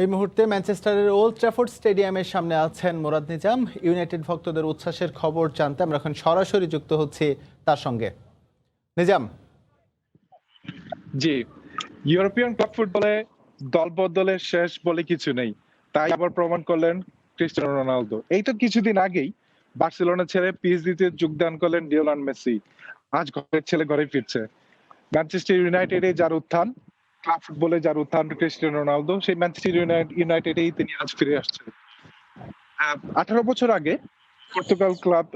এই মুহূর্তে ম্যানচেস্টারের old Trafford স্টেডিয়ামের সামনে আছেন মুরাদ নিজাম। ইউনাইটেড ভক্তদের উচ্ছ্বাসের খবর জানতে আমরা এখন সরাসরি যুক্ত হচ্ছি তার সঙ্গে। নিজাম। জি, ইউরোপিয়ান ক্লাব ফুটবলে দলবদলের শেষ বলে কিছু নেই, তাই আবার প্রমাণ করলেন ক্রিস্টিয়ানো রোনালদো। এই তো কিছুদিন আগেই বার্সেলোনা ছেড়ে পিএসজিতে যোগদান করলেন লিওনেল মেসি। আজ ঘরের ছেলে ঘরে ফিরছে। ম্যানচেস্টার ইউনাইটেডে যার উত্থান, ক্লাব ফুটবলে যার উত্থান ক্রিস্টিয়ানো রোনালদো, সেই ম্যানচেস্টার ইউনাইটেডেই তিনি আজ ফিরে আসছেন। 18 বছর আগে পর্তুগাল ক্লাব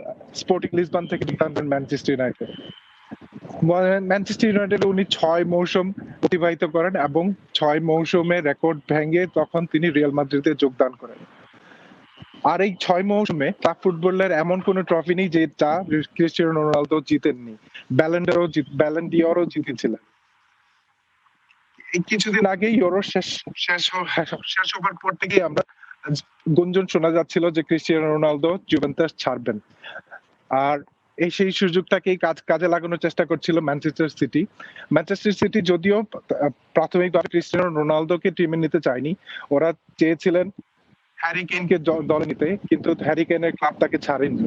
স্পোর্টিং লিসবন থেকে যোগদান করেন ম্যানচেস্টার ইউনাইটেড। ম্যানচেস্টার ইউনাইটেডে উনি 6 মৌসুম অতিবাহিত করেন এবং 6 মৌসুমে রেকর্ড ভেঙে তখন তিনি রিয়াল মাদ্রিদে যোগদান করেন। আর এই 6 মৌসুমে ক্লাব ফুটবলের এমন কোন ট্রফি নেই যেটা ক্রিস্টিয়ানো রোনালদো জিতেননি। ব্যালন ডিওরও জিতেছিলেন। এই কিছুদিন আগে ইউরো শেষ হবার পর থেকেই আমরা গুঞ্জন শোনা যাচ্ছিল যে ক্রিস্টিয়ানো রোনালদো জুভেন্টাস ছাড়বেন। আর এই সেই সুযোগটাকেই কাজে লাগানোর চেষ্টা করছিল ম্যানচেস্টার সিটি। ম্যানচেস্টার সিটি যদিও প্রাথমিকভাবে ক্রিস্টিয়ানো রোনালদোকে টিমে নিতে চায়নি, ওরা চেয়েছিলেন হ্যারি কেইনকে দলে নিতে, কিন্তু হ্যারি কেইনের ক্লাব তাকে ছাড়েনি।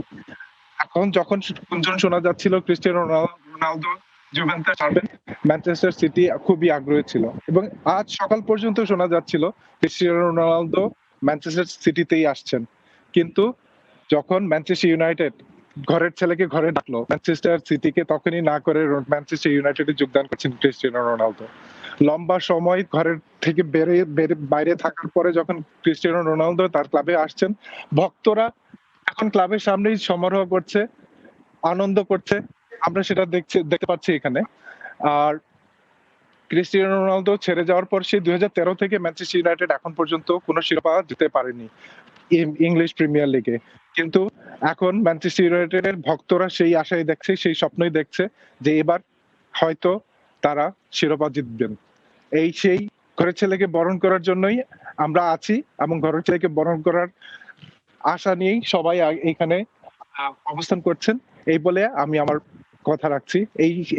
এখন যখন গুঞ্জন শোনা যাচ্ছিল ক্রিস্টিয়ানো রোনালদো জুভেন্টাস ছাড়বেন, ম্যানচেস্টার সিটি খুবই আগ্রহী ছিল এবং আজ সকাল পর্যন্ত শোনা যাচ্ছিল ক্রিস্টিয়ানো রোনালদো ম্যানচেস্টার সিটিতেই আসছেন। কিন্তু যখন ম্যানচেস্টার ইউনাইটেড ঘরের ছেলেকে ঘরে ডাকলো, ম্যানচেস্টার সিটিকে তখনই না করে ম্যানচেস্টার ইউনাইটেডে যোগদান করছেন ক্রিস্টিয়ানো রোনালদো। লম্বা সময় ঘরের থেকে বাইরে থাকার পরে যখন ক্রিস্টিয়ানো রোনালদো তার ক্লাবে আসছেন, ভক্তরা এখন ক্লাবের সামনেই সমারোহ করছে, আনন্দ করছে, আমরা সেটা দেখতে পাচ্ছি এখানে। আর ক্রিস্টিয়ানো রোনালদো ছেড়ে যাওয়ার পর সে 2013 থেকে ম্যানচেস্টার ইউনাইটেড এখন পর্যন্ত কোনো শিরোপা জিততে পারেনি ইংলিশ প্রিমিয়ার লিগে। কিন্তু এখন ম্যানচেস্টার ইউনাইটেডের ভক্তরা সেই আশাই দেখছে, সেই স্বপ্নই দেখছে যে এবার হয়তো তারা শিরোপা জিতবেন। এই সেই ঘরের ছেলেকে বরণ করার জন্যই আমরা আছি এবং ঘরের ছেলেকে বরণ করার আশা নিয়েই সবাই এখানে অবস্থান করছেন। এই বলে আমি আমার কথা রাখছি।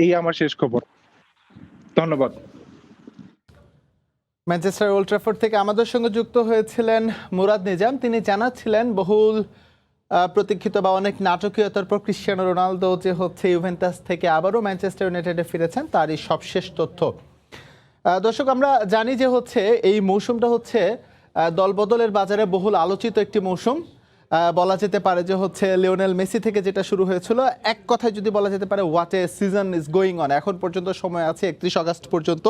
এই আমার শেষ খবর। ধন্যবাদ। ম্যানচেস্টার ওল্ড ট্র্যাফোর্ড থেকে আমাদের সঙ্গে যুক্ত হয়েছিলেন মুরাদ নিজাম। তিনি জানাচ্ছিলেন বহুল প্রতীক্ষিত বা অনেক নাটকীয়তার পর ক্রিস্টিয়ানো রোনালদো যে হচ্ছে ইউভেন্টাস থেকে আবারও ম্যানচেস্টার ইউনাইটেডে ফিরেছেন, তারই সবশেষ তথ্য। দর্শক, আমরা জানি যে হচ্ছে এই মৌসুমটা হচ্ছে দলবদলের বাজারে বহুল আলোচিত একটি মৌসুম। বলা যেতে পারে যে হচ্ছে লিওনেল মেসি থেকে যেটা শুরু হয়েছিল, এক কথায় যদি বলা যেতে পারে what a season is going on. এখন পর্যন্ত সময় আছে 31 আগস্ট পর্যন্ত।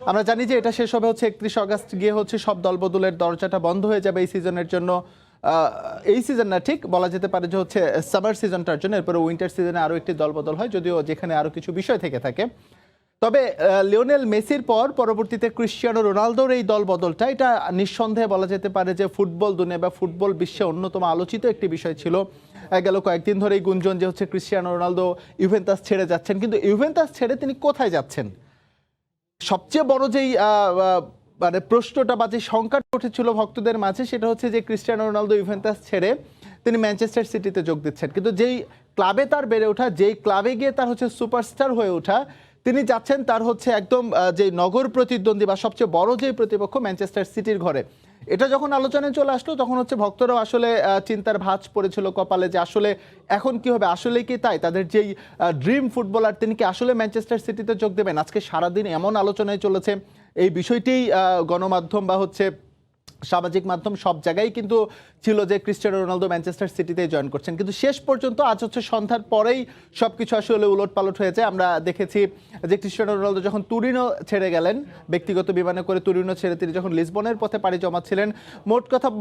আমরা জানি যে এটা শেষ হবে হচ্ছে 31 আগস্ট, গিয়ে হচ্ছে সব দলবদলের দরজাটা বন্ধ হয়ে যাবে এই সিজনের জন্য। এই সিজন না, ঠিক বলা যেতে পারে যে হচ্ছে সামার সিজনটার জন্য। এরপরে উইন্টার সিজনে আরও একটি দলবদল হয়, যদিও যেখানে আরও কিছু বিষয় থেকে থাকে। তবে লিওনেল মেসির পর পরবর্তীতে ক্রিস্টিয়ানো রোনালদোর এই দল বদলটা, এটা নিঃসন্দেহে বলা যেতে পারে যে ফুটবল দুনিয়া বা ফুটবল বিশ্বে অন্যতম আলোচিত একটি বিষয় ছিল। গেল কয়েকদিন ধরেই গুঞ্জন যে হচ্ছে ক্রিস্টিয়ানো রোনালদো ইউভেন্টাস ছেড়ে যাচ্ছেন, কিন্তু ইউভেন্টাস ছেড়ে তিনি কোথায় যাচ্ছেন? সবচেয়ে বড় যেই মানে প্রশ্নটা বা যে সংখ্যাটা উঠেছিল ভক্তদের মাঝে, সেটা হচ্ছে যে ক্রিস্টিয়ানো রোনালদো ইউভেন্টাস ছেড়ে তিনি ম্যানচেস্টার সিটিতে যোগ দিচ্ছেন, কিন্তু যেই ক্লাবে তার বেড়ে ওঠা, যেই ক্লাবে গিয়ে তার হচ্ছে সুপারস্টার হয়ে ওঠা, তিনি যাচ্ছেন তার হচ্ছে একদম যে নগর প্রতিদ্বন্দ্বী বা সবচেয়ে বড় যে প্রতিপক্ষ ম্যানচেস্টার সিটির ঘরে। এটা যখন আলোচনায় চলে আসলো, তখন হচ্ছে ভক্তরাও আসলে চিন্তার ভাঁজ পড়েছিল কপালে যে আসলে এখন কি হবে, আসলে কি তাই তাদের যেই ড্রিম ফুটবলার তিনি কি আসলে ম্যানচেস্টার সিটিতে যোগ দেবেন? আজকে সারাদিন এমন আলোচনায় চলেছে, এই বিষয়টি গণমাধ্যম বা হচ্ছে সামাজিক মাধ্যম সব জায়গায় কিন্তু ছিল যে ক্রিস্টিয়ানো রোনালদো ম্যানচেস্টার সিটিতে জয়েন করছেন। কিন্তু শেষ পর্যন্ত আজ হচ্ছে সন্ধ্যার পরেই সবকিছু আসলে উলটপালট হয়েছে। আমরা দেখেছি যে ক্রিস্টিয়ানো রোনালদো যখন তুরিনো ছেড়ে গেলেন, ব্যক্তিগত বিমানে করে তুরিনো ছেড়ে তিনি যখন লিসবনের পথে পাড়ি জমাচ্ছিলেন,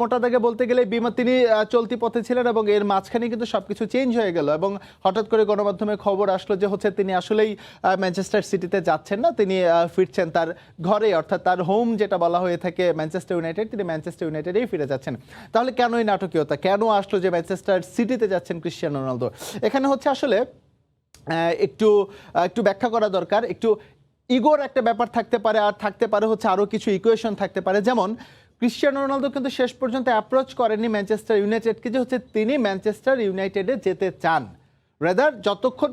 মোটা দাগে বলতে গেলে তিনি চলতি পথে ছিলেন এবং এর মাঝখানে কিন্তু সবকিছু চেঞ্জ হয়ে গেল এবং হঠাৎ করে গণমাধ্যমে খবর আসলো যে হচ্ছে তিনি আসলেই ম্যানচেস্টার সিটিতে যাচ্ছেন না, তিনি ফিরছেন তার ঘরে, অর্থাৎ তার হোম যেটা বলা হয়ে থাকে ম্যানচেস্টার ইউনাইটেড, তিনি ম্যানচেস্টার ইউনাইটেডেই ফিরে যাচ্ছেন। তাহলে কেন এই নাটকীয়তা, কেন আসলো যে ম্যানচেস্টার সিটিতে যাচ্ছেন ক্রিস্টিয়ানো রোনালদো? এখানে হচ্ছে আসলে একটু ব্যাখ্যা করা দরকার। একটু ইগোর একটা ব্যাপার থাকতে পারে, আর থাকতে পারে হচ্ছে আরও কিছু ইকুয়েশন থাকতে পারে। যেমন ক্রিস্টিয়ানো রোনালদো কিন্তু শেষ পর্যন্ত অ্যাপ্রোচ করেননি ম্যানচেস্টার ইউনাইটেডকে যে হচ্ছে তিনি ম্যানচেস্টার ইউনাইটেডে যেতে চান। রেদার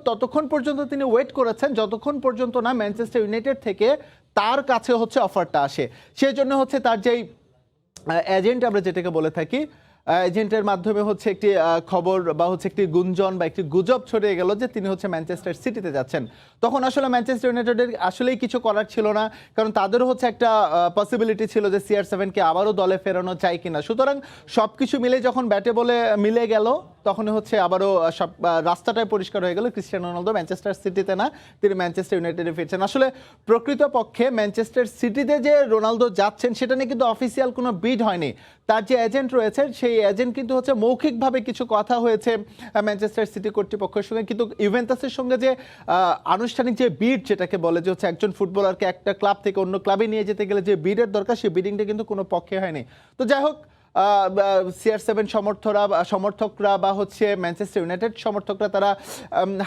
ততক্ষণ পর্যন্ত তিনি ওয়েট করেছেন যতক্ষণ পর্যন্ত না ম্যানচেস্টার ইউনাইটেড থেকে তার কাছে হচ্ছে অফারটা আসে। সেই জন্য হচ্ছে তার যেই এজেন্ট আমরা যেটাকে বলে থাকি, এজেন্টের মাধ্যমে হচ্ছে একটি খবর বা হচ্ছে একটি গুঞ্জন বা একটি গুজব ছড়িয়ে গেল যে তিনি হচ্ছে ম্যানচেস্টার সিটিতে যাচ্ছেন। তখন আসলে ম্যানচেস্টার ইউনাইটেডের আসলেই কিছু করার ছিল না, কারণ তাদেরও হচ্ছে একটা পসিবিলিটি ছিল যে CR7-কে আবারও দলে ফেরানো চাই কিনা। সুতরাং সবকিছু মিলে যখন ব্যাটে বলে মিলে গেল, তখন হচ্ছে আবারও সব রাস্তাটাই পরিষ্কার হয়ে গেল, ক্রিস্টিয়ানো রোনালদো ম্যানচেস্টার সিটিতে না, তিনি ম্যানচেস্টার ইউনাইটেডে ফিরছেন। আসলে প্রকৃতপক্ষে ম্যানচেস্টার সিটিতে যে রোনালদো যাচ্ছেন সেটা নিয়ে কিন্তু অফিসিয়াল কোনো বিড হয়নি। তার যে এজেন্ট রয়েছে সেই এজেন্ট কিন্তু হচ্ছে মৌখিকভাবে কিছু কথা হয়েছে ম্যানচেস্টার সিটি কর্তৃপক্ষের সঙ্গে, কিন্তু ইউভেন্টাসের সঙ্গে যে আনুষ্ঠানিক যে বিড, যেটাকে বলে যে হচ্ছে একজন ফুটবলারকে একটা ক্লাব থেকে অন্য ক্লাবে নিয়ে যেতে গেলে যে বিডের দরকার, সেই বিডিংটা কিন্তু কোনো পক্ষে হয়নি। তো যাই হোক, CR7 সমর্থকরা বা হচ্ছে ম্যানচেস্টার ইউনাইটেড সমর্থকরা তারা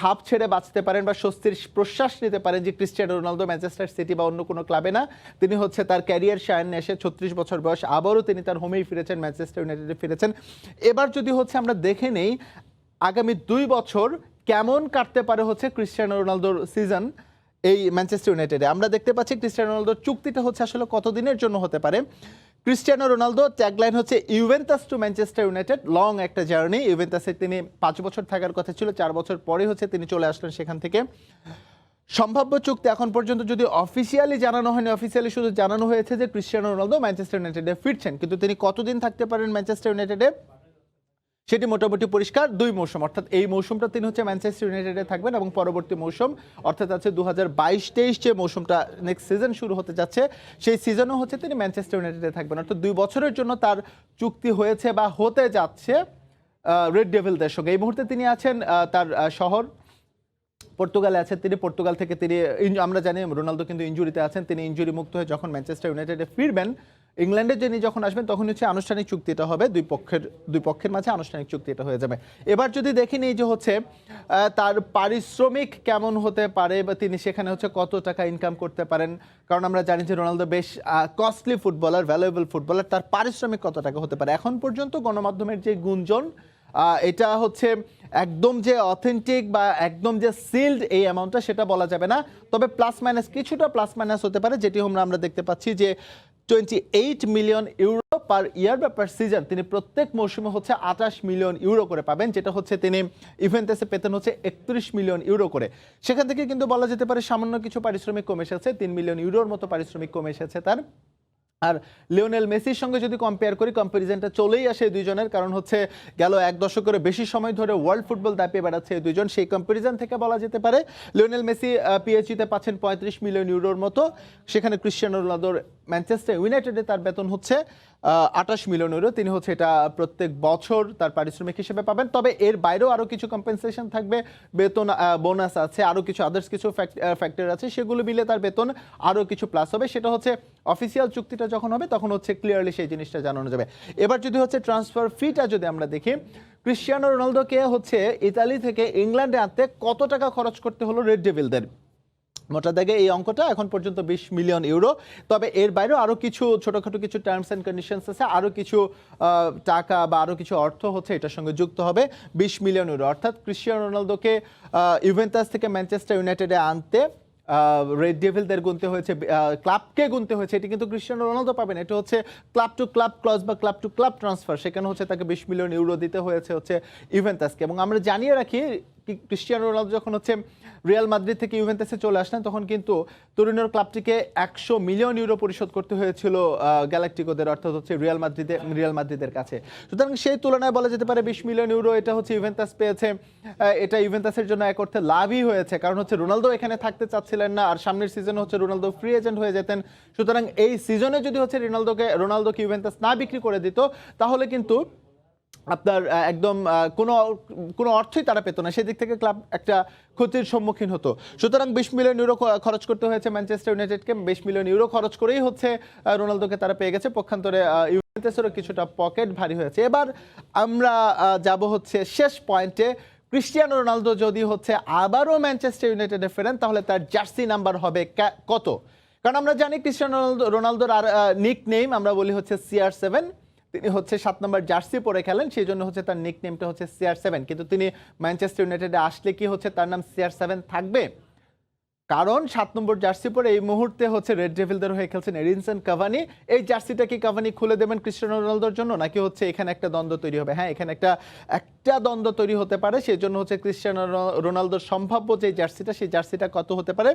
হাফ ছেড়ে বাঁচতে পারেন বা স্বস্তির প্রশ্বাস নিতে পারেন যে ক্রিস্টিয়ানো রোনালদো ম্যানচেস্টার সিটি বা অন্য কোনো ক্লাবে না, তিনি হচ্ছে তার ক্যারিয়ার সায়নে এসে 36 বছর বয়স আবারও তিনি তার হোমেই ফিরেছেন, ম্যানচেস্টার ইউনাইটেডে ফিরেছেন। এবার যদি হচ্ছে আমরা দেখে নেই আগামী 2 বছর কেমন কাটতে পারে হচ্ছে ক্রিস্টিয়ানো রোনালদোর সিজন এই ম্যানচেস্টার ইউনাইটেডে। আমরা দেখতে পাচ্ছি ক্রিস্টিয়ানো রোনালদোর চুক্তিটা হচ্ছে আসলে কতদিনের জন্য হতে পারে। ক্রিস্টিয়ানো রোনালদো ট্যাগলাইন হচ্ছে Juventus to Manchester United, long একটা জার্নি। ইউভেন্টাসে তিনি 5 বছর থাকার কথা ছিল, 4 বছর পরে হচ্ছে তিনি চলে আসলেন সেখান থেকে। সম্ভাব্য চুক্তি এখন পর্যন্ত যদি অফিসিয়ালি জানানো হয়নি, অফিসিয়ালি শুধু জানানো হয়েছে যে ক্রিস্টিয়ানো রোনালদো ম্যানচেস্টার ইউনাইটেডে ফিরছেন, কিন্তু তিনি কতদিন থাকতে পারেন ম্যানচেস্টার ইউনাইটেডে সেটি মোটামুটি পরিষ্কার। 2 মৌসুম, অর্থাৎ এই মৌসুমটা তিনি হচ্ছে ম্যানচেস্টার ইউনাইটেডে থাকবেন এবং পরবর্তী মৌসুম অর্থাৎ আছে 2022-23 যে মৌসুমটা নেক্সট সিজন শুরু হতে যাচ্ছে, সেই সিজনও হচ্ছে তিনি ম্যানচেস্টার ইউনাইটেডে থাকবেন। অর্থাৎ 2 বছরের জন্য তার চুক্তি হয়েছে বা হতে যাচ্ছে রেড ডেভিলদের সঙ্গে। এই মুহূর্তে তিনি আছেন তার শহর পর্তুগালে আছেন তিনি। পর্তুগাল থেকে তিনি, আমরা জানি রোনালদো কিন্তু ইনজুরিতে আছেন, তিনি ইনজুরি মুক্ত হয়ে যখন ম্যানচেস্টার ইউনাইটেডে ফিরবেন, ইংল্যান্ডে যিনি যখন আসবেন তখন হচ্ছে আনুষ্ঠানিক চুক্তিটা হবে, দুই পক্ষের মাঝে আনুষ্ঠানিক চুক্তিটা হয়ে যাবে। এবার যদি দেখি নেই যে হচ্ছে তার পারিশ্রমিক কেমন হতে পারে বা তিনি সেখানে হচ্ছে কত টাকা ইনকাম করতে পারেন, কারণ আমরা জানি যে রোনালদো বেশ কস্টলি ফুটবলার, ভ্যালুয়েবল ফুটবলার, তার পারিশ্রমিক কত টাকা হতে পারে। এখন পর্যন্ত গণমাধ্যমের যে গুঞ্জন, এটা হচ্ছে একদম যে অথেন্টিক বা একদম যে সিল্ড এই অ্যামাউন্টটা সেটা বলা যাবে না, তবে প্লাস মাইনাস কিছুটা প্লাস মাইনাস হতে পারে, যেটি আমরা দেখতে পাচ্ছি যে 28 মিলিয়ন ইউরো পার ইয়ার বা পার সিজন তিনি প্রত্যেক মৌসুমে হচ্ছে 28 মিলিয়ন ইউরো করে পাবেন, যেটা হচ্ছে তিনি ইভেন্টাসে পেতেন হচ্ছে 31 মিলিয়ন ইউরো করে। সেখান থেকে কিন্তু বলা যেতে পারে সামান্য কিছু পারিশ্রমিক কমে এসেছে, 3 মিলিয়ন ইউরোর মতো পারিশ্রমিক কমে এসেছে তার। আর লিওনেল মেসির সঙ্গে যদি কম্পেয়ার করি, কম্পারিজনটা চলেই আসে এই দুইজনের, কারণ হচ্ছে গেল 1 দশকের বেশি সময় ধরে ওয়ার্ল্ড ফুটবল দাপিয়ে বেড়াচ্ছে এই দুইজন। সেই কম্পারিজন থেকে বলা যেতে পারে লিওনেল মেসি পিএসজিতে পাচ্ছেন 35 মিলিয়ন ইউরোর মতো, সেখানে ক্রিস্টিয়ানো রোনালদোর ম্যানচেস্টার ইউনাইটেডে তার বেতন হচ্ছে 28 মিলিয়ন ইউরো। তিনি হচ্ছে এটা প্রত্যেক বছর তার পারিশ্রমিক হিসেবে পাবেন। তবে এর বাইরেও আরও কিছু কম্পেনসেশন থাকবে, বেতন বোনাস আছে, আরও কিছু আদার্স কিছু ফ্যাক্টর আছে, সেগুলো মিলে তার বেতন আরও কিছু প্লাস হবে। সেটা হচ্ছে অফিসিয়াল চুক্তিটা যখন হবে তখন হচ্ছে ক্লিয়ারলি সেই জিনিসটা জানানো যাবে। এবার যদি হচ্ছে ট্রান্সফার ফিটা যদি আমরা দেখি, ক্রিস্টিয়ানো রোনালদোকে হচ্ছে ইতালি থেকে ইংল্যান্ডে আনতে কত টাকা খরচ করতে হলো রেড ডেভিলদের, মোটা দাগে এই অঙ্কটা এখন পর্যন্ত 20 মিলিয়ন ইউরো। তবে এর বাইরেও আরও কিছু ছোটোখাটো কিছু টার্মস অ্যান্ড কন্ডিশনস আছে, আরও কিছু টাকা বা আরও কিছু অর্থ হচ্ছে এটার সঙ্গে যুক্ত হবে, 20 মিলিয়ন ইউরো। অর্থাৎ ক্রিস্টিয়ানো রোনালদোকে ইউভেন্টাস থেকে ম্যানচেস্টার ইউনাইটেডে আনতে রেড ডেভিলদের গুনতে হয়েছে, ক্লাবকে গুনতে হয়েছে, এটি কিন্তু ক্রিস্টিয়ানো রোনালদো পাবেন, এটা হচ্ছে ক্লাব টু ক্লাব ক্লজ বা ক্লাব টু ক্লাব ট্রান্সফার, সেখানে হচ্ছে তাকে 20 মিলিয়ন ইউরো দিতে হয়েছে হচ্ছে ইউভেন্টাসকে। এবং আমরা জানিয়ে রাখি ক্রিস্টিয়ানো রোনালদো যখন হচ্ছে রিয়াল মাদ্রিদ থেকে ইউভেন্টাসে চলে আসলেন তখন কিন্তু তোরিনোর ক্লাবটিকে 100 মিলিয়ন ইউরো পরিশোধ করতে হয়েছিল গ্যালাকটিকোদের, অর্থাৎ হচ্ছে রিয়াল মাদ্রিদের কাছে। সুতরাং সেই তুলনায় বলা যেতে পারে 20 মিলিয়ন ইউরো এটা হচ্ছে ইউভেন্টাস পেয়েছে, এটা ইউভেন্টাসের জন্য এক অর্থে লাভই হয়েছে, কারণ হচ্ছে রোনালদো এখানে থাকতে চাচ্ছিলেন না, আর সামনের সিজনে হচ্ছে রোনালদো ফ্রি এজেন্ট হয়ে যেতেন। সুতরাং এই সিজনে যদি হচ্ছে রোনালদোকে ইউভেন্টাস না বিক্রি করে দিত তাহলে কিন্তু আপনার একদম কোনো অর্থই তারা পেত না, সেদিক থেকে ক্লাব একটা ক্ষতির সম্মুখীন হতো। সুতরাং 20 মিলিয়ন ইউরো খরচ করতে হয়েছে ম্যানচেস্টার ইউনাইটেডকে, 20 মিলিয়ন ইউরো খরচ করেই হচ্ছে রোনালদোকে তারা পেয়ে গেছে, পক্ষান্তরে ইউভেন্টাসেরও কিছুটা পকেট ভারী হয়েছে। এবার আমরা যাব হচ্ছে শেষ পয়েন্টে। ক্রিস্টিয়ানো রোনালদো যদি হচ্ছে আবারও ম্যানচেস্টার ইউনাইটেডে ফেরেন তাহলে তার জার্সি নাম্বার হবে কত? কারণ আমরা জানি ক্রিস্টিয়ানো রোনালদোর আর নিক নেম আমরা বলি হচ্ছে CR7, তিনি হচ্ছে 7 নম্বর জার্সি পরে খেলেন, সেই জন্য হচ্ছে তার নিক নেমটা হচ্ছে CR7, কিন্তু তিনি ম্যানচেস্টার ইউনাইটেডে আসলে কি হচ্ছে তার নাম CR7 থাকবে? কারণ 7 নম্বর জার্সি পরে এই মুহূর্তে হচ্ছে রেড ডেভিলদের হয়ে খেলছেন এডিনসন কাভানি। এই জার্সিটা কি কাভানি খুলে দেবেন ক্রিস্টিয়ানো রোনালদোর জন্য, নাকি হচ্ছে এখানে একটা দ্বন্দ্ব তৈরি হবে? হ্যাঁ, এখানে একটা দ্বন্দ্ব তৈরি হতে পারে। সেই জন্য হচ্ছে ক্রিস্টিয়ানো রোনালদোর সম্ভাব্য যে জার্সিটা, সেই জার্সিটা কত হতে পারে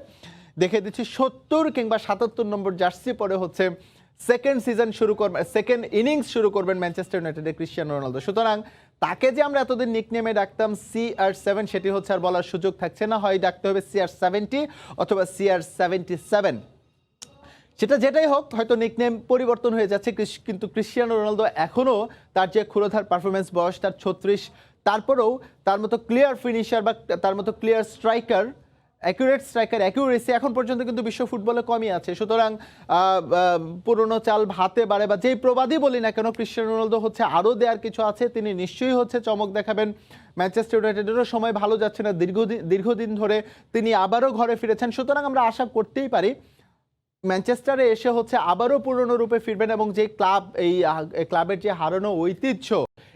দেখে দিচ্ছি। 70 কিংবা 77 নম্বর জার্সি পরে হচ্ছে সেকেন্ড সিজন শুরু করবেন, সেকেন্ড ইনিংস শুরু করবেন ম্যানচেস্টার ইউনাইটেডের ক্রিস্টিয়ানো রোনালদো। সুতরাং তাকে যে আমরা এতদিন নিকনেমে ডাকতাম CR7, সেটি হচ্ছে আর বলার সুযোগ থাকছে না। হয় ডাকতে হবে CR70 অথবা CR77। সেটা যেটাই হোক, হয়তো নিকনেম পরিবর্তন হয়ে যাচ্ছে, কিন্তু ক্রিস্টিয়ানো রোনালদো এখনও তার যে ক্ষুরোধার পারফরমেন্স, বয়স তার 36, তারপরেও তার মতো ক্লিয়ার ফিনিশার বা তার মতো clear striker, accurate striker, accuracy এখন পর্যন্ত কিন্তু বিশ্ব ফুটবলে কমই আছে। সুতরাং পুরনো চাল ভাতে বাড়ে বা যেই প্রবাদই বলি না কেন, ক্রিস্টিয়ানো রোনালদো হচ্ছে আরও দেওয়ার কিছু আছে। তিনি নিশ্চয়ই হচ্ছে চমক দেখাবেন। ম্যানচেস্টার ইউনাইটেডেরও সময় ভালো যাচ্ছে না, দীর্ঘদিন ধরে তিনি আবারও ঘরে ফিরেছেন। সুতরাং আমরা আশা করতেই পারি ম্যানচেস্টারে এসে হচ্ছে আবারও পুরনো রূপে ফিরবেন, এবং যে ক্লাব, এই ক্লাবের যে হারানো ঐতিহ্য,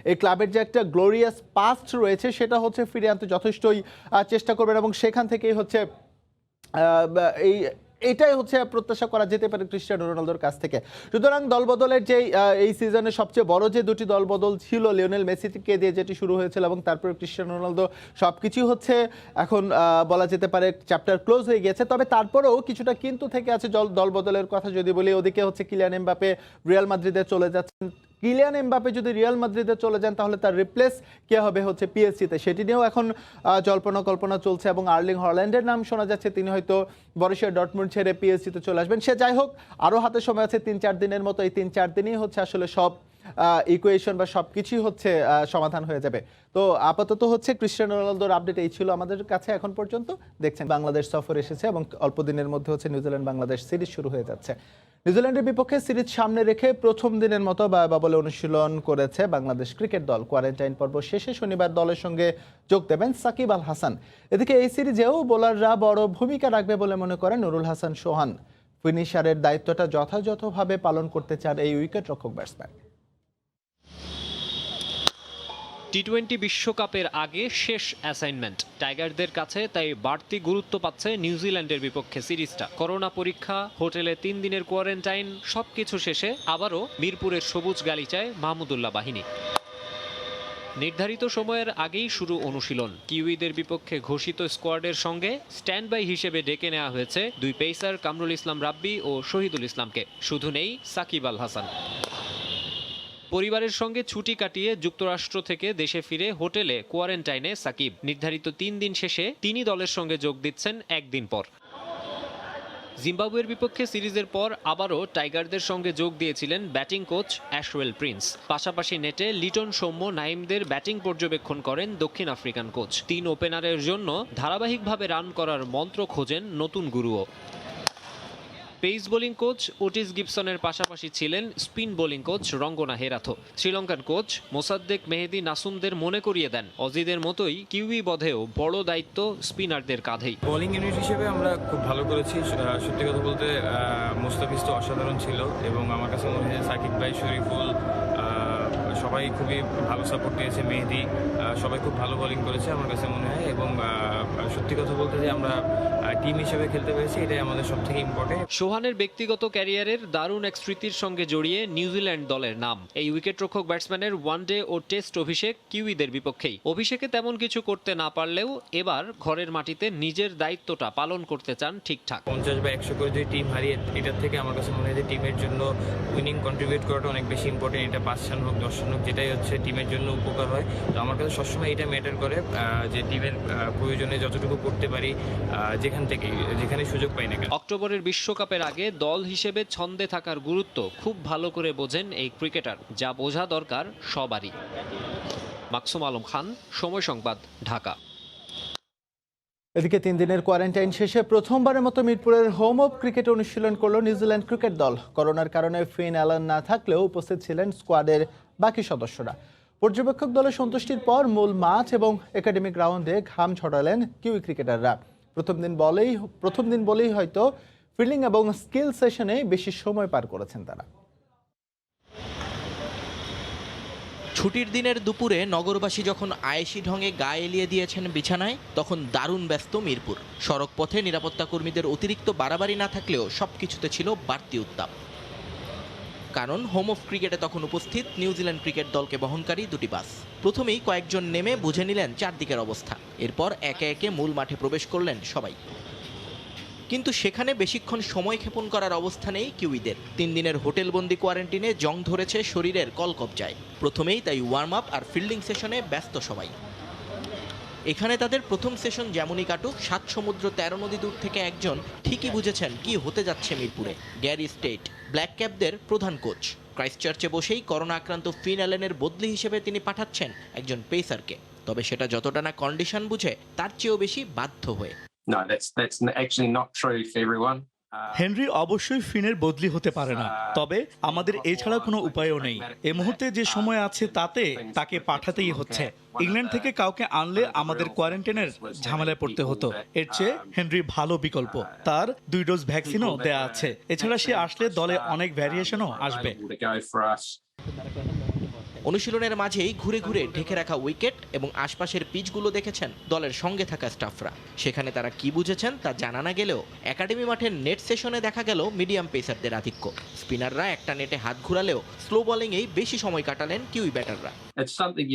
এই ক্লাবের যে একটা গ্লোরিয়াস পাস্ট রয়েছে, সেটা হচ্ছে ফিরে আনতে যথেষ্টই চেষ্টা করবেন, এবং সেখান থেকেই হচ্ছে এটাই হচ্ছে প্রত্যাশা করা যেতে পারে ক্রিস্টিয়ানো রোনালদোর কাছ থেকে। সুতরাং দলবদলের যে এই সিজনে সবচেয়ে বড় যে দুটি দলবদল ছিল, লিওনেল মেসিকে দিয়ে যেটি শুরু হয়েছিল এবং তারপরে ক্রিস্টিয়ানো রোনালদো, সবকিছু হচ্ছে এখন বলা যেতে পারে চ্যাপ্টার ক্লোজ হয়ে গেছে। তবে তারপরেও কিছুটা কিন্তু থেকে আছে দলবদলের কথা যদি বলি। ওদিকে হচ্ছে কিলিয়ান এমবাপে রিয়াল মাদ্রিদে চলে যাচ্ছেন। কিলিয়ান এমবাপে যদি রিয়াল মাদ্রিদে চলে যান, তাহলে তার রিপ্লেস কে হবে হচ্ছে পিএসজিতে, সেটি নিয়েও এখন জল্পনা কল্পনা চলছে, এবং আর্লিং হল্যান্ডের নাম শোনা যাচ্ছে, তিনি হয়তো বরুসিয়া ডর্টমুন্ড ছেড়ে পিএসজিতে চলে আসবেন। সে যাই হোক, আরও হাতে সময় আছে 3-4 দিনের মতো। এই 3-4 দিনই হচ্ছে আসলে সব ইকুয়েশন বা সব কিছুই হচ্ছে সমাধান হয়ে যাবে। তো আপাতত হচ্ছে ক্রিস্টিয়ানো রোনালদোর আপডেট এই ছিল আমাদের কাছে এখন পর্যন্ত। দেখছেন বাংলাদেশ সফর এসেছে, এবং অল্প দিনের মধ্যে হচ্ছে নিউজিল্যান্ড বাংলাদেশ সিরিজ শুরু হয়ে যাচ্ছে। নিউজিল্যান্ডের বিপক্ষে সিরিজ সামনে রেখে প্রথম দিনের মতো বাবলে অনুশীলন করেছে বাংলাদেশ ক্রিকেট দল। কোয়ারেন্টাইন পর্ব শেষে শনিবার দলের সঙ্গে যোগ দেবেন সাকিব আল হাসান। এদিকে এই সিরিজেও বোলাররা বড় ভূমিকা রাখবে বলে মনে করেন নুরুল হাসান সোহান। ফিনিশারের দায়িত্বটা যথাযথভাবে পালন করতে চান এই উইকেট রক্ষক ব্যাটসম্যান। টি-20 বিশ্বকাপের আগে শেষ অ্যাসাইনমেন্ট টাইগারদের কাছে, তাই বাড়তি গুরুত্ব পাচ্ছে নিউজিল্যান্ডের বিপক্ষে সিরিজটা। করোনা পরীক্ষা, হোটেলে 3 দিনের কোয়ারেন্টাইন, সবকিছু শেষে আবারও মিরপুরের সবুজ গালিচায় মাহমুদুল্লাহ বাহিনী। নির্ধারিত সময়ের আগেই শুরু অনুশীলন। কিউইদের বিপক্ষে ঘোষিত স্কোয়াডের সঙ্গে স্ট্যান্ড বাই হিসেবে ডেকে নেওয়া হয়েছে 2 পেসার কামরুল ইসলাম রাব্বি ও শহীদুল ইসলামকে। শুধু নেই সাকিব আল হাসান। পরিবারের সঙ্গে ছুটি কাটিয়ে যুক্তরাষ্ট্র থেকে দেশে ফিরে হোটেলে কোয়ারেন্টাইনে সাকিব। নির্ধারিত 3 দিন শেষে তিনি দলের সঙ্গে যোগ দিচ্ছেন একদিন পর। জিম্বাবুয়ের বিপক্ষে সিরিজের পর আবারও টাইগারদের সঙ্গে যোগ দিয়েছিলেন ব্যাটিং কোচ অ্যাশওয়েল প্রিন্স। পাশাপাশি নেটে লিটন, সৌম্য, নাইমদের ব্যাটিং পর্যবেক্ষণ করেন দক্ষিণ আফ্রিকান কোচ। 3 ওপেনারের জন্য ধারাবাহিকভাবে রান করার মন্ত্র খোঁজেন নতুন গুরুও। পেস বোলিং কোচ ওটিস গিবসনের পাশাপাশি ছিলেন স্পিন বোলিং কোচ রঙ্গনা হেরাথো। শ্রীলঙ্কান কোচ মোসাদ্দেক মেহেদি নাসুমদের মনে করিয়ে দেন অজিদের মতোই কিউই বধেও বড় দায়িত্ব স্পিনারদের কাঁধেই। বোলিং ইউনিট হিসেবে আমরা খুব ভালো করেছি। সত্যি কথা বলতে মুস্তাফিজ তো অসাধারণ ছিল, এবং আমার কাছে মনে হয় সাকিব ভাই, শরীফুল, সবাই খুবই ভালো সাপোর্ট দিয়েছে। মেহেদি, সবাই খুব ভালো বোলিং করেছে আমার কাছে মনে হয়, এবং সত্যি কথা বলতে যে আমরা টিম হিসেবে খেলতে পেরেছি, এটাই আমাদের সবথেকে ইম্পর্টেন্ট। সোহানের ব্যক্তিগত ক্যারিয়ারের দারুণ এক স্মৃতির সঙ্গে জড়িয়ে নিউজিল্যান্ড দলের নাম। এই উইকেটরক্ষক ব্যাটসম্যানের ওয়ানডে ও টেস্ট অভিষেক কিউইদের বিপক্ষেই। অভিষেকে তেমন কিছু করতে না পারলেও এবার ঘরের মাটিতে নিজের দায়িত্বটা পালন করতে চান ঠিকঠাক। 50 বা 100 করে যদি টিম হারিয়ে, এটার থেকে আমার কাছে মনে হয় যে টিমের জন্য উইনিং কন্ট্রিবিউট করাটা অনেক বেশি ইম্পর্টেন্ট। এটা 5 রান হোক 10 রান হোক, যেটাই হচ্ছে টিমের জন্য উপকার হয়। তো আমার কাছে সবসময় এটা ম্যাটার করে যে টিমের প্রয়োজনে যতটুকু করতে পারি, যেখানে সুযোগ পাই না কেন। অক্টোবরের বিশ্বকাপের আগে দল হিসেবে ছন্দে থাকার গুরুত্ব খুব ভালো করে বোঝেন এই ক্রিকেটার, যা বোঝা দরকার সবারই। মাকসুম আলম খান, সময় সংবাদ, ঢাকা। এদিকে 3 দিনের কোয়ারেন্টাইন শেষে প্রথমবারের মতো মিরপুরের হোম অফ ক্রিকেট অনুশীলন করলো নিউজিল্যান্ড ক্রিকেট দল। করোনার কারণে ফিন অ্যালান না থাকলেও উপস্থিত ছিলেন স্কোয়াডের বাকি সদস্যরা। পর্যবেক্ষক দলের সন্তুষ্টির পর মূল মাঠ এবং একাডেমিক গ্রাউন্ডে ঘাম ছড়ালেন কিউই ক্রিকেটাররা। প্রথম দিন বলেই হয়তো ফিল্ডিং এবং স্কিল সেশনে বেশি সময় পার করেছেন তারা। ছুটির দিনের দুপুরে নগরবাসী যখন আয়েশি ঢঙে গা এলিয়ে দিয়েছেন বিছানায়, তখন দারুণ ব্যস্ত মিরপুর। সড়ক পথে নিরাপত্তা কর্মীদের অতিরিক্ত বাড়াবাড়ি না থাকলেও সবকিছুতে ছিল বাড়তি উত্তাপ। কারণ হোম অফ ক্রিকেটে তখন উপস্থিত নিউজিল্যান্ড ক্রিকেট দলকে বহনকারী দুটি বাস। প্রথমেই কয়েকজন নেমে বুঝে নিলেন চারদিকের অবস্থা, এরপর একে একে মূল মাঠে প্রবেশ করলেন সবাই। কিন্তু সেখানে বেশিক্ষণ সময় ক্ষেপণ করার অবস্থা নেই কিউইদের। 3 দিনের হোটেলবন্দি কোয়ারেন্টিনে জং ধরেছে শরীরের কলকবজায়। প্রথমেই তাই ওয়ার্ম আপ আর ফিল্ডিং সেশনে ব্যস্ত সবাই। এখানে তাদের প্রথম সেশন যেমনই কাটুক, 7 সমুদ্র 13 নদী দূর থেকে একজন ঠিকই বুঝেছেন কি হতে যাচ্ছে মিরপুরে। গ্যারি স্টেট, ব্ল্যাক ক্যাপদের প্রধান কোচ। ক্রাইস্টচার্চে বসেই করোনা আক্রান্ত ফিন অ্যালেনের বদলি হিসেবে তিনি পাঠাচ্ছেন একজন পেসারকে, তবে সেটা যতটা না কন্ডিশন বুঝে, তার চেয়েও বেশি বাধ্য হয়ে। No, that's actually not true for everyone. Henry অবশ্যই ফিনের বদলি হতে পারে না, তবে আমাদের এছাড়া কোনো উপায়ও নেই। এই মুহূর্তে যে সময় আছে তাতে তাকে পাঠাতেই হচ্ছে। ইংল্যান্ড থেকে কাউকে আনলে আমাদের কোয়ারেন্টাইনের ঝামেলায় পড়তে হতো। এর চেয়ে হেনরি ভালো বিকল্প। তার 2 ডোজ ভ্যাকসিনও দেয়া আছে। এছাড়া সে আসলে দলে অনেক ভ্যারিয়েশনও আসবে। অনুশীলনের মাঝেই ঘুরে ঘুরে ঢেকে রাখা উইকেট এবং আশপাশের পিচগুলো দেখেছেন দলের সঙ্গে থাকা স্টাফরা। সেখানে তারা কি বুঝেছেন তা জানা না গেলেও একাডেমি মাঠের নেট সেশনে দেখা গেল মিডিয়াম পেসারদের আধিক্য। স্পিনাররা একটা নেটে হাত ঘুরালেও স্লো বোলিংয়েই বেশি সময় কাটালেন kiwi ব্যাটাররা। It's something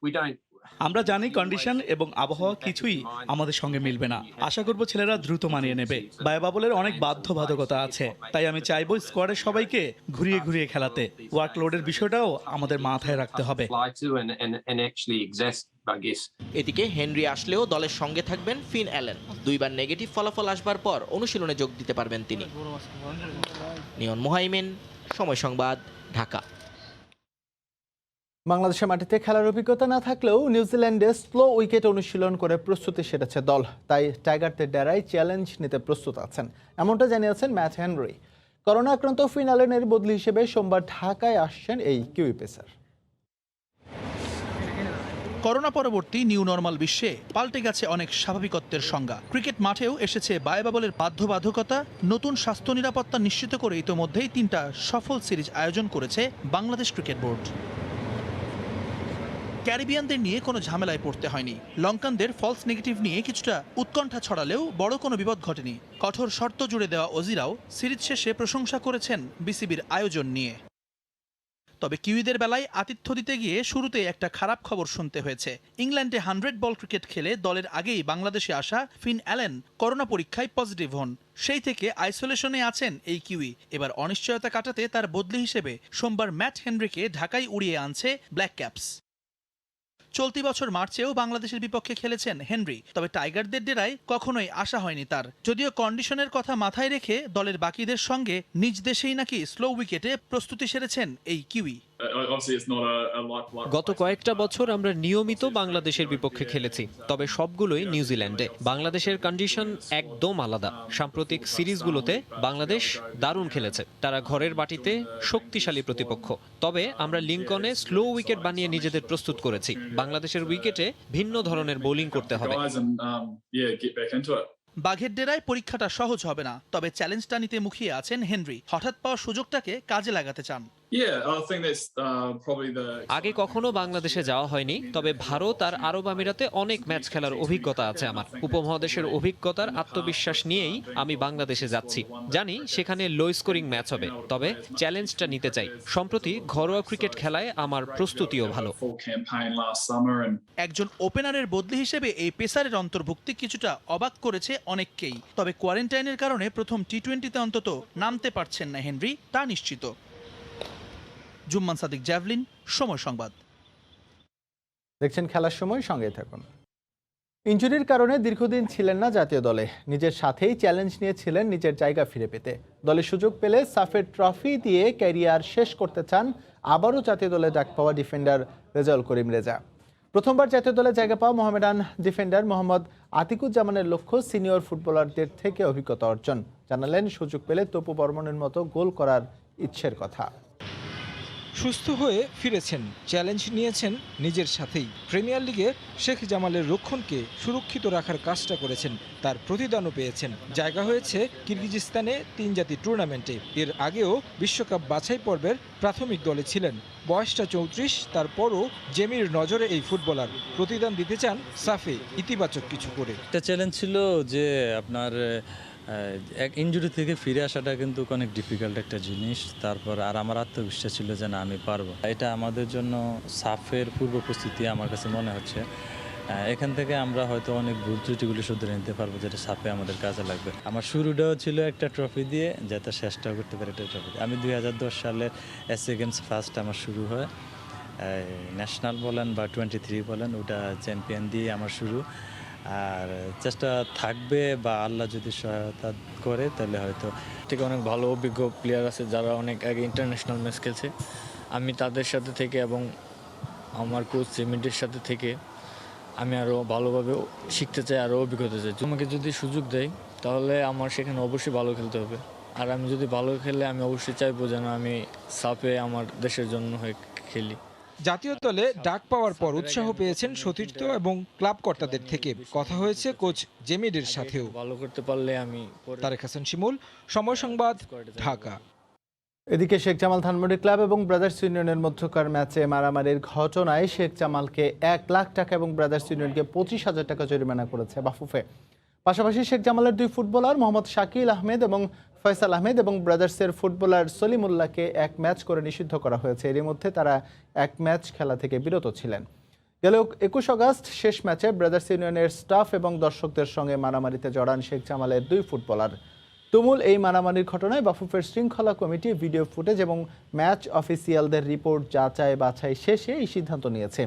we don't. আমরা জানি কন্ডিশন এবং আবহাওয়া কিছুই আমাদের সঙ্গে মিলবে না। আশা করব ছেলেরা দ্রুত মানিয়ে নেবে। বায়োবাবলের অনেক বাধ্যবাধকতা আছে, তাই আমি চাইবো স্কোয়াডের সবাইকে ঘুরিয়ে ঘুরিয়ে খেলাতে। ওয়ার্কলোডের বিষয়টাও আমাদের মাথায় রাখতে হবে। And actually exist, I guess. এদিকে হেনরি আসলেও দলের সঙ্গে থাকবেন ফিন অ্যালেন। 2 বার নেগেটিভ ফলাফল আসবার পর অনুশীলনে যোগ দিতে পারবেন তিনি। নিয়ন মুহাইমিন, সময় সংবাদ, ঢাকা। বাংলাদেশের মাটিতে খেলার অভিজ্ঞতা না থাকলেও নিউজিল্যান্ডে স্লো উইকেট অনুশীলন করে প্রস্তুতি সেরেছে দল, তাই টাইগারদের ডেরায় চ্যালেঞ্জ নিতে প্রস্তুত আছেন, এমনটা জানিয়েছেন ম্যাট হেনরি। করোনা আক্রান্ত ফিন অ্যালেনের বদলি হিসেবে সোমবার ঢাকায় আসছেন এই কিউই পেসার। করোনা পরবর্তী নিউ নর্মাল বিশ্বে পাল্টে গেছে অনেক স্বাভাবিকত্বের সংজ্ঞা। ক্রিকেট মাঠেও এসেছে বায়োবাবলের বাধ্যবাধকতা। নতুন স্বাস্থ্য নিরাপত্তা নিশ্চিত করে ইতোমধ্যেই 3টা সফল সিরিজ আয়োজন করেছে বাংলাদেশ ক্রিকেট বোর্ড। ক্যারিবিয়ানদের নিয়ে কোনো ঝামেলায় পড়তে হয়নি। লঙ্কানদের ফলস নেগেটিভ নিয়ে কিছুটা উৎকণ্ঠা ছড়ালেও বড় কোনো বিপদ ঘটেনি। কঠোর শর্ত জুড়ে দেওয়া অজিরাও সিরিজ শেষে প্রশংসা করেছেন বিসিবির আয়োজন নিয়ে। তবে কিউইদের বেলায় আতিথ্য দিতে গিয়ে শুরুতে একটা খারাপ খবর শুনতে হয়েছে। ইংল্যান্ডে 100 বল ক্রিকেট খেলে দলের আগেই বাংলাদেশে আসা ফিন অ্যালেন করোনা পরীক্ষায় পজিটিভ হন। সেই থেকে আইসোলেশনে আছেন এই কিউই। এবার অনিশ্চয়তা কাটাতে তার বদলি হিসেবে সোমবার ম্যাট হেনরিকে ঢাকায় উড়িয়ে আনছে ব্ল্যাক ক্যাপস। চলতি বছর মার্চেও বাংলাদেশের বিপক্ষে খেলেছেন হেনরি, তবে টাইগারদের ডেরায় কখনোই আসা হয়নি তার। যদিও কন্ডিশনের কথা মাথায় রেখে দলের বাকিদের সঙ্গে নিজ দেশেই নাকি স্লো উইকেটে প্রস্তুতি সেরেছেন এই কিউই। গত কয়েকটা বছর আমরা নিয়মিত বাংলাদেশের বিপক্ষে খেলেছি, তবে সবগুলোই নিউজিল্যান্ডে। বাংলাদেশের কন্ডিশন একদম আলাদা। সাম্প্রতিক সিরিজগুলোতে বাংলাদেশ দারুণ খেলেছে, তারা ঘরের মাটিতে শক্তিশালী প্রতিপক্ষ। তবে আমরা লিংকনে স্লো উইকেট বানিয়ে নিজেদের প্রস্তুত করেছি। বাংলাদেশের উইকেটে ভিন্ন ধরনের বোলিং করতে হবে। বাঘের ডেরায় পরীক্ষাটা সহজ হবে না, তবে চ্যালেঞ্জটা নিতে মুখিয়ে আছেন হেনরি। হঠাৎ পাওয়া সুযোগটাকে কাজে লাগাতে চান। আগে কখনো বাংলাদেশে যাওয়া হয়নি, তবে ভারত আর আরব আমিরাতে অনেক ম্যাচ খেলার অভিজ্ঞতা আছে আমার। উপমহাদেশের অভিজ্ঞতার আত্মবিশ্বাস নিয়েই আমি বাংলাদেশে যাচ্ছি। জানি সেখানে লো স্কোরিং ম্যাচ হবে, তবে চ্যালেঞ্জটা নিতে চাই। সম্প্রতি ঘরোয়া ক্রিকেট খেলায় আমার প্রস্তুতিও ভালো। একজন ওপেনারের বদলি হিসেবে এই পেসারের অন্তর্ভুক্তি কিছুটা অবাক করেছে অনেককেই। তবে কোয়ারেন্টাইনের কারণে প্রথম টি-20তে অন্তত নামতে পারছেন না হেনরি, তা নিশ্চিত। জুম্মান সাদিক, জ্যাভলিন, সময় সংবাদ। দেখছেন খেলার সময়, সঙ্গে থাকুন। ইনজুরির কারণে দীর্ঘদিন ছিলেন না জাতীয় দলে। নিজের সাথেই চ্যালেঞ্জ নিয়েছিলেন নিজের জায়গা ফিরে পেতে। দলে সুযোগ পেলে সাফের ট্রফি দিয়ে ক্যারিয়ার শেষ করতে চান আবারও জাতীয় দলে ডাক পাওয়া ডিফেন্ডার রেজাউল করিম রেজা। প্রথমবার জাতীয় দলে জায়গা পাওয়া মোহামেডান ডিফেন্ডার মোহাম্মদ আতিকুজ্জামানের লক্ষ্য সিনিয়র ফুটবলারদের থেকে অভিজ্ঞতা অর্জন। জানালেন সুযোগ পেলে তপু বর্মনের মতো গোল করার ইচ্ছের কথা। সুস্থ হয়ে ফিরেছেন, চ্যালেঞ্জ নিয়েছেন নিজের সাথেই। প্রিমিয়ার লিগে শেখ জামালের রক্ষণকে সুরক্ষিত রাখার কাজটা করেছেন, তার প্রতিদানও পেয়েছেন। জায়গা হয়েছে কিরগিজস্তানে 3 জাতি টুর্নামেন্টে। এর আগেও বিশ্বকাপ বাছাই পর্বের প্রাথমিক দলে ছিলেন। বয়সটা 34, তারপরও জেমির নজরে এই ফুটবলার। প্রতিদান দিতে চান সাফে ইতিবাচক কিছু করে। একটা চ্যালেঞ্জ ছিল যে আপনার এক ইনজুরি থেকে ফিরে আসাটা কিন্তু অনেক ডিফিকাল্ট একটা জিনিস। তারপর আর আমার আত্মবিশ্বাস ছিল যে না, আমি পারবো। এটা আমাদের জন্য সাফের পূর্ব প্রস্তুতি আমার কাছে মনে হচ্ছে। এখান থেকে আমরা হয়তো অনেক ভুল ত্রুটিগুলি শুধরে নিতে পারবো, যেটা সাফে আমাদের কাজে লাগবে। আমার শুরুটাও ছিল একটা ট্রফি দিয়ে, যাতে শেষটাও করতে পারি একটা ট্রফি। আমি 2010 সালে এসএ গেমস ফার্স্ট আমার শুরু হয়। ন্যাশনাল বলেন বা 23 বলেন, ওটা চ্যাম্পিয়ন দিয়ে আমার শুরু। আর চেষ্টা থাকবে, বা আল্লাহ যদি সহায়তা করে তাহলে হয়তো। থেকে অনেক ভালো অভিজ্ঞ প্লেয়ার আছে যারা অনেক আগে ইন্টারন্যাশনাল ম্যাচ খেলছে। আমি তাদের সাথে থেকে এবং আমার কোচ জেমিটের সাথে থেকে আমি আরও ভালোভাবে শিখতে চাই, আরও অভিজ্ঞতা চাই। তোমাকে যদি সুযোগ দেয় তাহলে আমার সেখানে অবশ্যই ভালো খেলতে হবে। আর আমি যদি ভালো খেলে আমি অবশ্যই চাইবো যেন আমি সাফে আমার দেশের জন্য হয়ে খেলি। জাতীয় দলে ডাক পাওয়ার পর উৎসাহ পেয়েছেন সতীর্থ এবং ক্লাব কর্তাদের থেকে। কথা হয়েছে কোচ জেমিডের সাথেও। ভালো করতে পারলে আমি। তারেক হাসান শিমুল, সময় সংবাদ, ঢাকা। এদিকে শেখ জামাল ধানমন্ডি ক্লাব এবং ব্রাদার্স ইউনিয়নের মধ্যকার ম্যাচে মারামারির ঘটনায় শেখ জামালকে 1 লাখ টাকা এবং ব্রাদার্স ইউনিয়নকে 25,000 টাকা জরিমানা করেছে বাফুফে। পাশাপাশি শেখ জামালের 2 ফুটবলার মোহাম্মদ শাকিল আহমেদ এবং ফয়সাল আহমেদ এবং ব্রাদার্সের ফুটবলার সলিমুল্লাহকে 1 ম্যাচ করে নিষিদ্ধ করা হয়েছে। এরই মধ্যে তারা 1 ম্যাচ খেলা থেকে বিরত ছিলেন। গেল 21 আগস্ট শেষ ম্যাচে ব্রাদার্স ইউনিয়নের স্টাফ এবং দর্শকদের সঙ্গে মারামারিতে জড়ান শেখ জামালের 2 ফুটবলার। তুমুল এই মারামারির ঘটনায় বাফুফের শৃঙ্খলা কমিটি ভিডিও ফুটেজ এবং ম্যাচ অফিসিয়ালদের রিপোর্ট যাচাই বাছাই শেষে এই সিদ্ধান্ত নিয়েছে।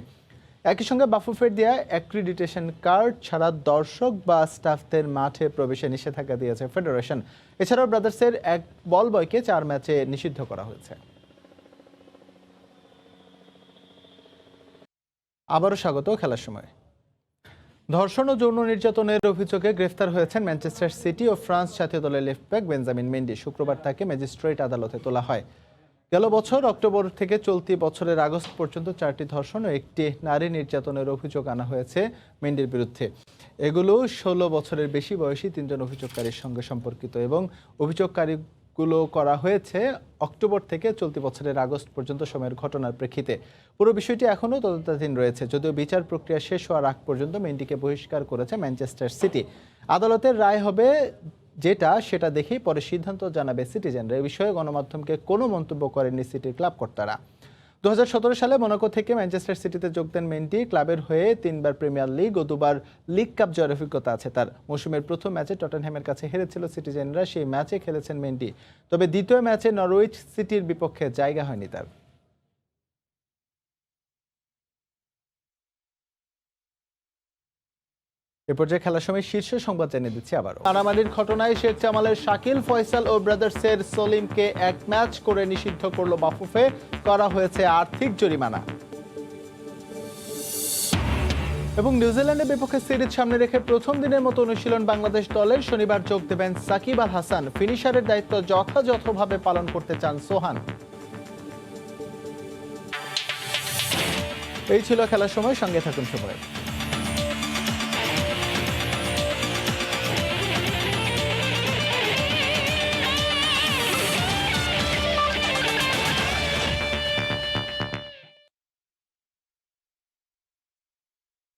একই সঙ্গে বাফুফের দেয়া অ্যাক্রিডিটেশন কার্ড ছাড়া দর্শক বা স্টাফদের মাঠে প্রবেশে নিষেধাজ্ঞা দিয়েছে ফেডারেশন। এছাড়াও ব্রাদার্সের 1 বল বয়কে 4 ম্যাচে নিষিদ্ধ করা হয়েছে। আবারও স্বাগত খেলার সময়। ধর্ষণ ও যৌন নির্যাতনের অভিযোগে গ্রেফতার হয়েছেন ম্যানচেস্টার সিটি ও ফ্রান্স জাতীয় দলের লেফট ব্যাক বেঞ্জামিন মেন্ডি। শুক্রবার তাকে ম্যাজিস্ট্রেট আদালতে তোলা হয়। গেল বছর অক্টোবর থেকে চলতি বছরের আগস্ট পর্যন্ত 4টি ধর্ষণ ও 1টি নারী নির্যাতনের অভিযোগ আনা হয়েছে মেন্ডির বিরুদ্ধে। এগুলো 16 বছরের বেশি বয়সী 3 জন অভিযোগকারীর সঙ্গে সম্পর্কিত এবং অভিযোগকারীগুলো করা হয়েছে অক্টোবর থেকে চলতি বছরের আগস্ট পর্যন্ত সময়ের ঘটনার প্রেক্ষিতে। পুরো বিষয়টি এখনও তদন্তাধীন রয়েছে, যদিও বিচার প্রক্রিয়া শেষ হওয়ার আগ পর্যন্ত মেন্ডিকে বহিষ্কার করেছে ম্যানচেস্টার সিটি। আদালতের রায় হবে যেটা, সেটা দেখেই পরে সিদ্ধান্ত জানাবে সিটিজেনরা। এ বিষয়ে গণমাধ্যমকে কোনো মন্তব্য করেননি সিটির ক্লাব কর্তারা। 2017 সালে মোনাকো থেকে ম্যানচেস্টার সিটিতে যোগ দেন মেন্ডি। ক্লাবের হয়ে 3 বার প্রিমিয়ার লিগ ও 2 বার লিগ কাপ জয়ের অভিজ্ঞতা আছে তার। মৌসুমের প্রথম ম্যাচে টটেনহ্যামের কাছে হেরেছিল সিটিজেনরা, সেই ম্যাচে খেলেছেন মেন্ডি। তবে দ্বিতীয় ম্যাচে নরউইচ সিটির বিপক্ষে জায়গা হয়নি তার। এ পর্যায়ে খেলার সময় শীর্ষ সংবাদ জানিয়ে দিচ্ছি আবারও। মারামারির ঘটনায় শেখ জামালের শাকিল, ফয়সাল ও ব্রাদার্সের সলিমকে 1 ম্যাচ করে নিষিদ্ধ করল বাফুফে। করা হয়েছে আর্থিক জরিমানা। এবং নিউজিল্যান্ডের বিপক্ষে সিরিজ সামনে রেখে প্রথম দিনের মতো অনুশীলন বাংলাদেশ দলের। শনিবার যোগ দেবেন সাকিব আল হাসান। ফিনিশারের দায়িত্ব যথাযথভাবে পালন করতে চান সোহান। এই ছিল খেলার সময়, সঙ্গে থাকুন সময়।